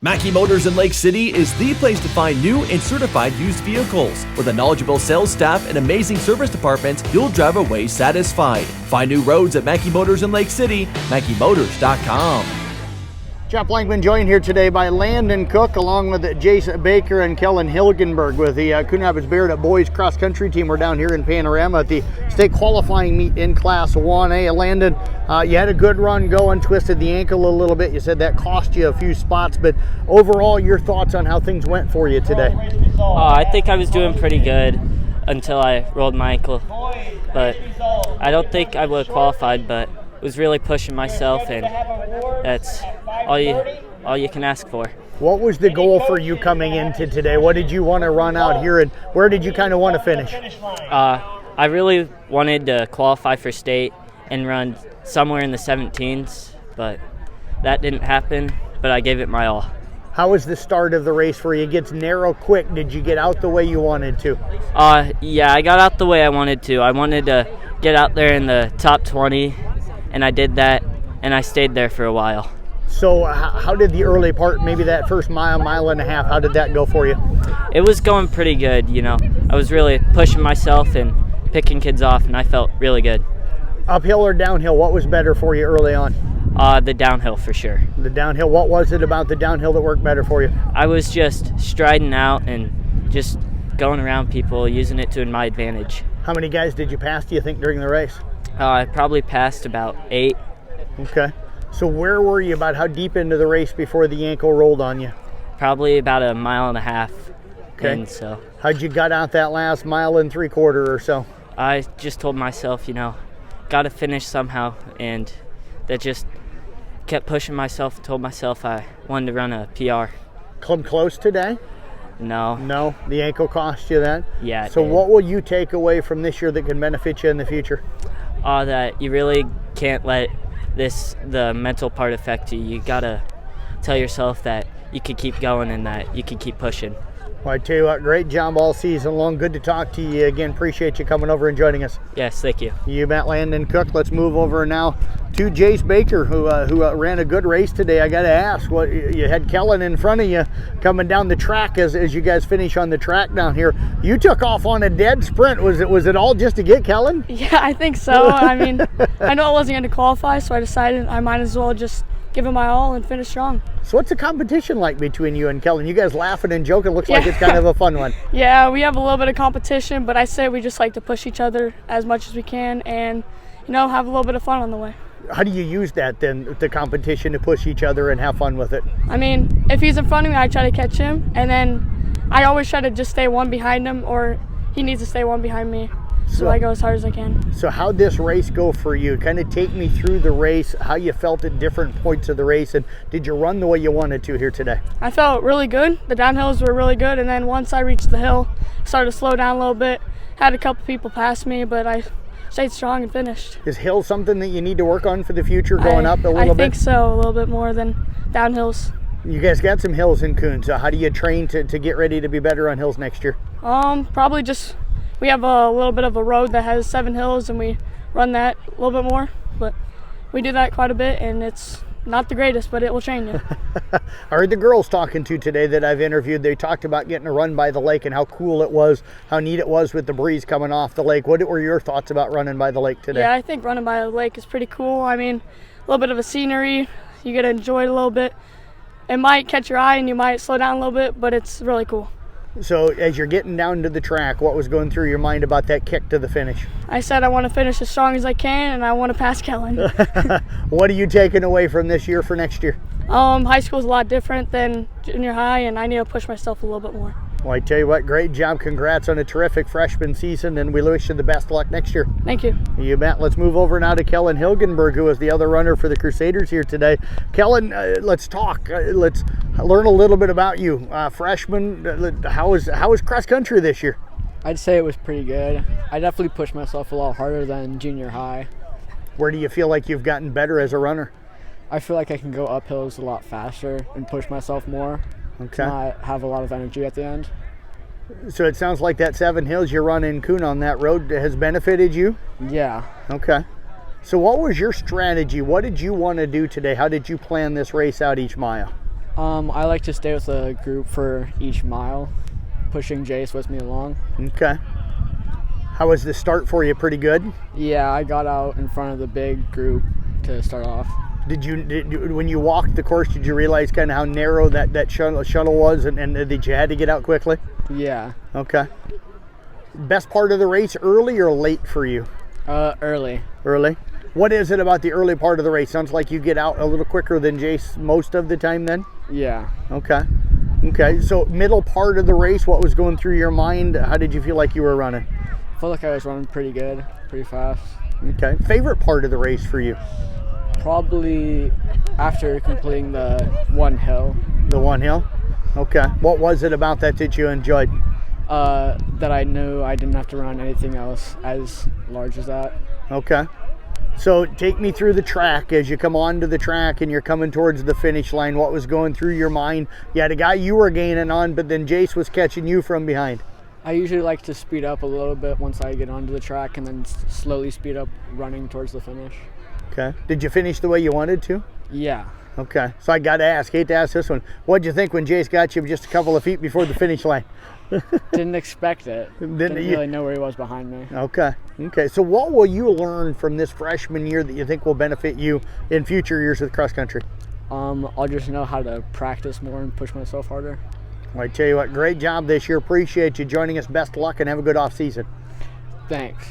Mackey Motors in Lake City is the place to find new and certified used vehicles. With a knowledgeable sales staff and amazing service departments, you'll drive away satisfied. Find new roads at Mackey Motors in Lake City, MackeyMotors.com. Jeff Blankman joined here today by Landon Cook along with Jace Baker and Kellen Hilgenberg with the Coon Rapids Beardet boys cross country team. We're down here in Panorama at the state qualifying meet in Class 1A. Landon, you had a good run going, twisted the ankle a little bit. You said that cost you a few spots, but overall, your thoughts on how things went for you today? I think I was doing pretty good until I rolled my ankle, but I don't think I would have qualified, but was really pushing myself, and that's all you can ask for. What was the goal for you coming into today? What did you want to run out here, and where did you kind of want to finish? I really wanted to qualify for state and run somewhere in the 17s, but that didn't happen, but I gave it my all. How was the start of the race for you? It gets narrow quick. Did you get out the way you wanted to? Yeah, I got out the way I wanted to. I wanted to get out there in the top 20, and I did that, and I stayed there for a while. So how did the early part, maybe that first mile and a half, how did that go for you? It was going pretty good, you know. I was really pushing myself and picking kids off, and I felt really good. Uphill or downhill, what was better for you early on? The downhill for sure. The downhill, what was it about the downhill that worked better for you? I was just striding out and just going around people, using it to my advantage. How many guys did you pass, do you think, during the race? I probably passed about 8. Okay. So where were you about how deep into the race before the ankle rolled on you? Probably about a mile and a half. Okay. And so how'd you got out that last mile and 3/4 or so? I just told myself, you know, got to finish somehow, and that just kept pushing myself, told myself I wanted to run a PR. Come close today? No. No? The ankle cost you that? Yeah. So what will you take away from this year that can benefit you in the future? That you really can't let the mental part affect you. You gotta tell yourself that you can keep going and that you can keep pushing. Well, I tell you what, great job all season long. Good to talk to you again. Appreciate you coming over and joining us. Yes, thank you. You bet, Landon Cook. Let's move over now to Jace Baker, who ran a good race today. I got to ask, what you had Kellen in front of you coming down the track as you guys finish on the track down here. You took off on a dead sprint. Was it all just to get Kellen? Yeah, I think so. I mean, I know I wasn't going to qualify, so I decided I might as well just give it my all and finish strong. So what's the competition like between you and Kellen? You guys laughing and joking. Looks like it's kind of a fun one. Yeah, we have a little bit of competition, but I say we just like to push each other as much as we can and, you know, have a little bit of fun on the way. How do you use that then, the competition, to push each other and have fun with it? I mean, if he's in front of me, I try to catch him, and then I always try to just stay one behind him, or he needs to stay one behind me. So I go as hard as I can. So how'd this race go for you? Kind of take me through the race, how you felt at different points of the race, and did you run the way you wanted to here today? I felt really good. The downhills were really good, and then once I reached the hill, started to slow down a little bit. Had a couple people pass me, but I stayed strong and finished. Is hill something that you need to work on for the future, going up a little bit? I think so, a little bit more than downhills. You guys got some hills in Coon, so how do you train to get ready to be better on hills next year? Probably just, we have a little bit of a road that has 7 hills, and we run that a little bit more, but we do that quite a bit, and it's not the greatest, but it will train you. I heard the girls talking to today that I've interviewed, they talked about getting a run by the lake and how cool it was, how neat it was with the breeze coming off the lake. What were your thoughts about running by the lake today? Yeah, I think running by the lake is pretty cool. I mean, a little bit of a scenery, you get to enjoy it a little bit. It might catch your eye and you might slow down a little bit, but it's really cool. So as you're getting down to the track, what was going through your mind about that kick to the finish? I said I want to finish as strong as I can, and I want to pass Kellen. What are you taking away from this year for next year? High school is a lot different than junior high, and I need to push myself a little bit more. Well, I tell you what, great job. Congrats on a terrific freshman season, and we wish you the best of luck next year. Thank you. You bet. Let's move over now to Kellen Hilgenberg, who is the other runner for the Crusaders here today. Kellen, let's talk. Let's learn a little bit about you. Freshman, how was cross country this year? I'd say it was pretty good. I definitely pushed myself a lot harder than junior high. Where do you feel like you've gotten better as a runner? I feel like I can go up hills a lot faster and push myself more. Okay. Not have a lot of energy at the end. So it sounds like that 7 hills you run in Coon on that road has benefited you? Yeah. Okay. So what was your strategy? What did you want to do today? How did you plan this race out each mile? I like to stay with a group for each mile, pushing Jace with me along. Okay. How was the start for you? Pretty good? Yeah, I got out in front of the big group to start off. When you walked the course, did you realize kind of how narrow that shuttle was, and that you had to get out quickly? Yeah. Okay. Best part of the race, early or late for you? Early. Early. What is it about the early part of the race? Sounds like you get out a little quicker than Jace most of the time then? Yeah. Okay. Okay, so middle part of the race, what was going through your mind? How did you feel like you were running? I felt like I was running pretty good, pretty fast. Okay. Favorite part of the race for you? Probably after completing the one hill. The one hill? Okay. What was it about that you enjoyed? That I knew I didn't have to run anything else as large as that. Okay. So take me through the track as you come onto the track and you're coming towards the finish line. What was going through your mind? You had a guy you were gaining on, but then Jace was catching you from behind. I usually like to speed up a little bit once I get onto the track and then slowly speed up running towards the finish. Okay. Did you finish the way you wanted to? Yeah. Okay. So I got to ask, hate to ask this one. What'd you think when Jace got you just a couple of feet before the finish line? Didn't expect it. Didn't really know where he was behind me. Okay. Okay. So what will you learn from this freshman year that you think will benefit you in future years with cross country? I'll just know how to practice more and push myself harder. Well, I tell you what, great job this year. Appreciate you joining us. Best of luck and have a good off season. Thanks.